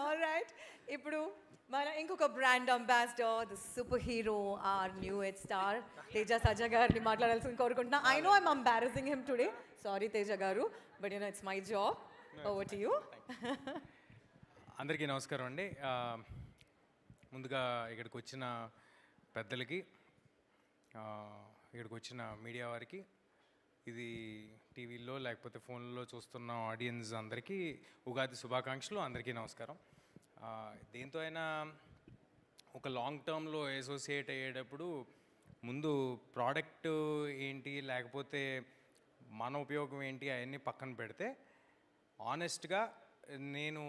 All right ఇప్పుడు మన ఇంకొక brand ambassador the super hero our new age star Teja Sajja గారిని మాట్లాడాల్సింది కోరుకుంటున్నా. I know I'm embarrassing him today, sorry Teja garu, but you know it's my job. Over to you. అందరికీ నమస్కారం అండి. ముందుగా ఇక్కడికి వచ్చిన పెద్దలకి, ఇక్కడికి వచ్చిన మీడియా వారికి, ఇది టీవీలో లేకపోతే ఫోన్లో చూస్తున్న ఆడియన్స్ అందరికీ ఉగాది శుభాకాంక్షలు. అందరికీ నమస్కారం. దేంతో అయినా ఒక లాంగ్ టర్మ్లో అసోసియేట్ అయ్యేటప్పుడు ముందు ప్రోడక్ట్ ఏంటి లేకపోతే మన ఉపయోగం ఏంటి అవన్నీ పక్కన పెడితే ఆనెస్ట్గా నేను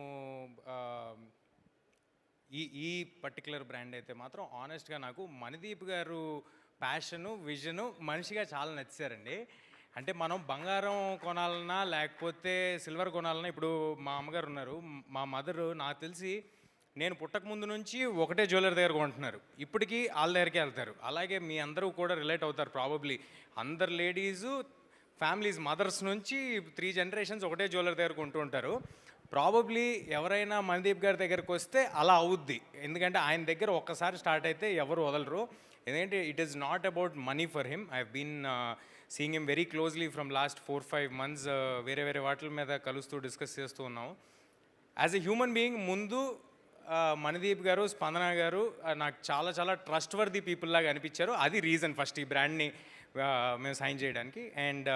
ఈ పర్టికులర్ బ్రాండ్ అయితే మాత్రం ఆనెస్ట్గా నాకు మణిదీప్ గారు ప్యాషను విజను మనిషిగా చాలా నచ్చారండి. అంటే మనం బంగారం కొనాలన్నా లేకపోతే సిల్వర్ కొనాలన్నా, ఇప్పుడు మా అమ్మగారు ఉన్నారు, మా మదరు నాకు తెలిసి నేను పుట్టక ముందు నుంచి ఒకటే జ్యువెలర్ దగ్గర కొంటున్నారు, ఇప్పటికీ వాళ్ళ దగ్గరికి వెళ్తారు. అలాగే మీ అందరూ కూడా రిలేట్ అవుతారు ప్రాబబ్లీ. అందరు లేడీసు ఫ్యామిలీస్ మదర్స్ నుంచి 3 జనరేషన్స్ ఒకటే జ్యువెలర్ దగ్గర కొంటూ ఉంటారు. ప్రాబబ్లీ ఎవరైనా మణిదీప్ గారి దగ్గరకు వస్తే అలా అవుద్ది, ఎందుకంటే ఆయన దగ్గర ఒక్కసారి స్టార్ట్ అయితే ఎవరు వదలరు. ఎందుకంటే it is not about money for him. I have been seeing him very closely from last 4-5 months. వేరే వేరే వాటి మీద కలుస్తూ డిస్కస్ చేస్తూ ఉన్నాము. యాజ్ ఎ హ్యూమన్ బీయింగ్ ముందు మణిదీప్ గారు, స్పందన గారు నాకు చాలా చాలా ట్రస్ట్ వర్ది పీపుల్ లాగా అనిపించారు. అది రీజన్ ఫస్ట్ ఈ బ్రాండ్ని మేము సైన్ చేయడానికి. అండ్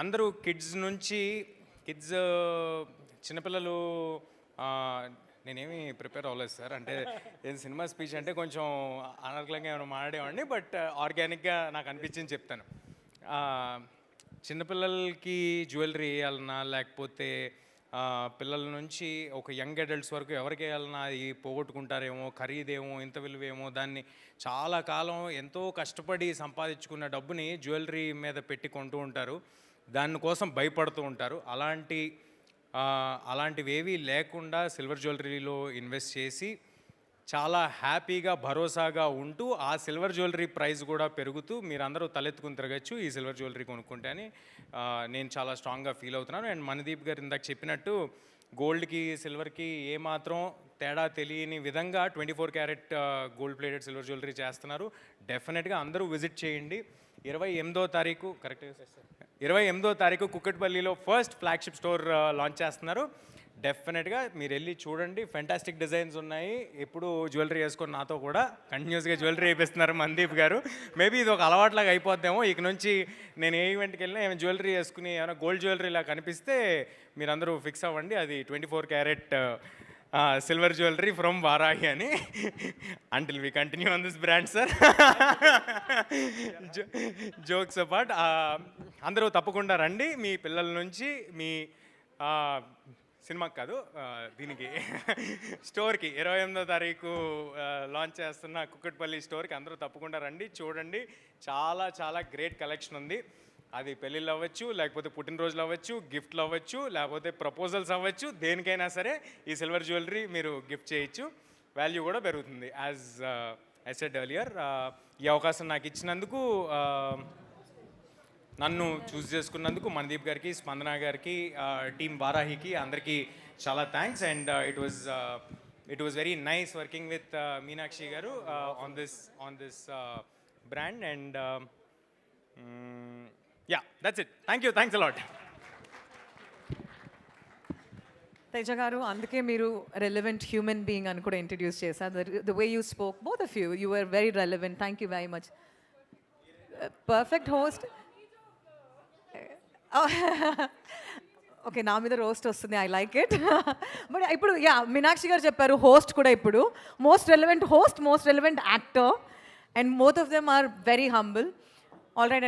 అందరూ కిడ్స్ చిన్నపిల్లలు, నేనేమి ప్రిపేర్ అవ్వలేదు సార్. అంటే ఏది సినిమా స్పీచ్ అంటే కొంచెం అనర్గళంగా ఏమైనా మాట్లాడేవాడిని, బట్ ఆర్గానిక్గా నాకు అనిపించింది చెప్తాను. చిన్నపిల్లలకి జ్యువెలరీ వేయాలన్నా లేకపోతే పిల్లల నుంచి ఒక యంగ్ అడల్ట్స్ వరకు ఎవరికి వేయాలన్నా అది పోగొట్టుకుంటారేమో, ఖరీదేమో, ఇంత విలువేమో, దాన్ని చాలా కాలం ఎంతో కష్టపడి సంపాదించుకున్న డబ్బుని జ్యువెలరీ మీద పెట్టి కొంటూ ఉంటారు, దానికోసం భయపడుతూ ఉంటారు. అలాంటివేవీ లేకుండా సిల్వర్ జ్యువెలరీలో ఇన్వెస్ట్ చేసి చాలా హ్యాపీగా భరోసాగా ఉంటూ ఆ సిల్వర్ జ్యువెలరీ ప్రైస్ కూడా పెరుగుతూ మీరందరూ తలెత్తుకుని తిరగచ్చు ఈ సిల్వర్ జ్యువెలరీ కొనుక్కుంటే అని నేను చాలా స్ట్రాంగ్గా ఫీల్ అవుతున్నాను. అండ్ మణిదీప్ గారు ఇందాక చెప్పినట్టు గోల్డ్కి సిల్వర్కి ఏమాత్రం తేడా తెలియని విధంగా 24 carat gold plated silver jewellery చేస్తున్నారు. డెఫినెట్గా అందరూ విజిట్ చేయండి. 28వ తారీఖు కరెక్ట్గా 28వ తారీఖు కుక్కట్పల్లిలో ఫస్ట్ ఫ్లాగ్షిప్ స్టోర్ లాంచ్ చేస్తున్నారు. డెఫినెట్గా మీరు వెళ్ళి చూడండి. ఫెంటాస్టిక్ డిజైన్స్ ఉన్నాయి. ఎప్పుడు జ్యువెలరీ వేసుకొని నాతో కూడా కంటిన్యూస్గా జ్యువెలరీ వేపిస్తున్నారు మణిదీప్ గారు. మేబీ ఇది ఒక అలవాట్లాగా అయిపోద్దేమో. ఇక నుంచి నేను ఏ ఈవెంట్కి వెళ్ళినా ఏమైనా జ్యువెలరీ వేసుకుని ఏమైనా గోల్డ్ జ్యువెలరీలా కనిపిస్తే మీరందరూ ఫిక్స్ అవ్వండి, అది 24 carat silver jewellery from Varahi అని. Until we continue on this brand sir. Jokes apart, అందరూ తప్పకుండా రండి. మీ పిల్లల నుంచి మీ సినిమాకి కాదు, దీనికి స్టోర్కి 28వ తారీఖు లాంచ్ చేస్తున్న కుక్కట్పల్లి స్టోర్కి అందరూ తప్పకుండా రండి, చూడండి. చాలా చాలా గ్రేట్ కలెక్షన్ ఉంది. అది పెళ్ళిళ్ళు అవ్వచ్చు, లేకపోతే పుట్టినరోజులు అవ్వచ్చు, గిఫ్ట్లు అవ్వచ్చు, లేకపోతే ప్రపోజల్స్ అవ్వచ్చు, దేనికైనా సరే ఈ సిల్వర్ జ్యువెలరీ మీరు గిఫ్ట్ చేయొచ్చు. వాల్యూ కూడా పెరుగుతుంది. యాజ్ ఐ సెడ్ ఎర్లియర్, ఈ అవకాశం నాకు ఇచ్చినందుకు, నన్ను చూస్ చేసుకున్నందుకు మణిదీప్ గారికి, స్పందన గారికి, టీమ్ వారాహికి అందరికీ చాలా thanks. And it was very nice working with Meenakshi garu on this brand. And yeah, that's it. Thanks a lot. Teja garu, అందుకే మీరు రెలెవెంట్ హ్యూమన్ బీయింగ్ అని కూడా ఇంట్రడ్యూస్ చేశారు. The way you spoke, both of you are very relevant. Thank you very much. Perfect host. Okay, నా మీద roast వస్తుంది, I like it. But ఇప్పుడు మీనాక్షి గారు చెప్పారు హోస్ట్ కూడా. ఇప్పుడు most relevant host, most relevant actor, and both of them are very humble. All right.